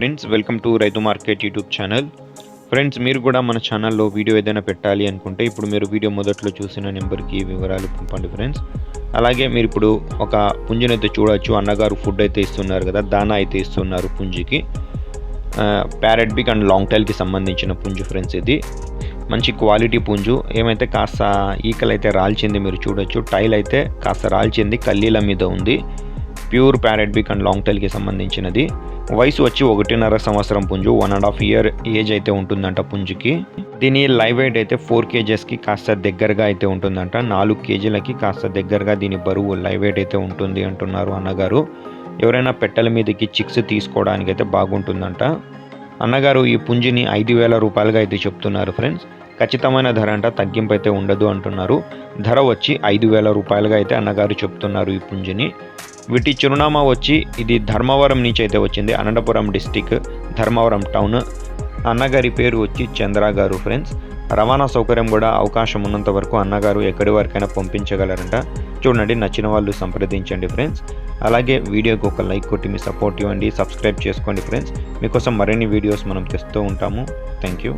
Friends, welcome to రైతు market YouTube channel. Friends, మీరు కూడా మన ఛానల్లో వీడియో ఏదైనా పెట్టాలి అనుకుంటే ఇప్పుడు మీరు వీడియో మొదట్లో చూసిన నెంబర్కి వివరాలు పంపండి ఫ్రెండ్స్. అలాగే మీరు ఇప్పుడు ఒక పుంజుని అయితే చూడవచ్చు. అన్నగారు ఫుడ్ అయితే ఇస్తున్నారు కదా, దానా అయితే ఇస్తున్నారు పుంజికి. ప్యారెట్ బిగ్ అండ్ లాంగ్ టైల్కి సంబంధించిన పుంజు ఫ్రెండ్స్. ఇది మంచి క్వాలిటీ పుంజు. ఏమైతే కాస్త ఈకలు అయితే రాల్చింది, మీరు చూడొచ్చు. టైల్ అయితే కాస్త రాల్చింది, కల్లీల మీద ఉంది. Pure parrot big and long టైల్కి సంబంధించినది. వయసు వచ్చి 1.5 సంవత్సరం పుంజు. 1.5 ఇయర్ ఏజ్ అయితే ఉంటుందంట పుంజుకి. దీని లైవ్ వెయిట్ అయితే 4 kgsకి కాస్త దగ్గరగా అయితే ఉంటుందంట. 4 kgలకి కాస్త దగ్గరగా దీని బరువు లైవ్ వెయిట్ అయితే ఉంటుంది అంటున్నారు అన్నగారు. ఎవరైనా పెట్టెల మీదకి చిక్స్ తీసుకోవడానికి అయితే బాగుంటుందంట. అన్నగారు ఈ పుంజిని 5,000 రూపాయలుగా అయితే చెప్తున్నారు ఫ్రెండ్స్. ఖచ్చితమైన ధర అంట, తగ్గింపు అయితే ఉండదు అంటున్నారు. ధర వచ్చి 5,000 రూపాయలుగా అయితే అన్నగారు చెప్తున్నారు ఈ పుంజిని. వీటి చిరునామా వచ్చి ఇది ధర్మవరం నుంచి అయితే వచ్చింది, అనంతపురం డిస్టిక్, ధర్మవరం టౌన్. అన్నగారి పేరు వచ్చి చంద్ర గారు ఫ్రెండ్స్. రవాణా సౌకర్యం కూడా అవకాశం ఉన్నంత వరకు అన్నగారు ఎక్కడి వరకైనా పంపించగలరంట. చూడండి, నచ్చిన వాళ్ళు సంప్రదించండి ఫ్రెండ్స్. అలాగే వీడియోకి ఒక లైక్ కొట్టి మీ సపోర్ట్ ఇవ్వండి, సబ్స్క్రైబ్ చేసుకోండి ఫ్రెండ్స్. మీకోసం మరిన్ని వీడియోస్ మనం తెస్తూ ఉంటాము. Thank you.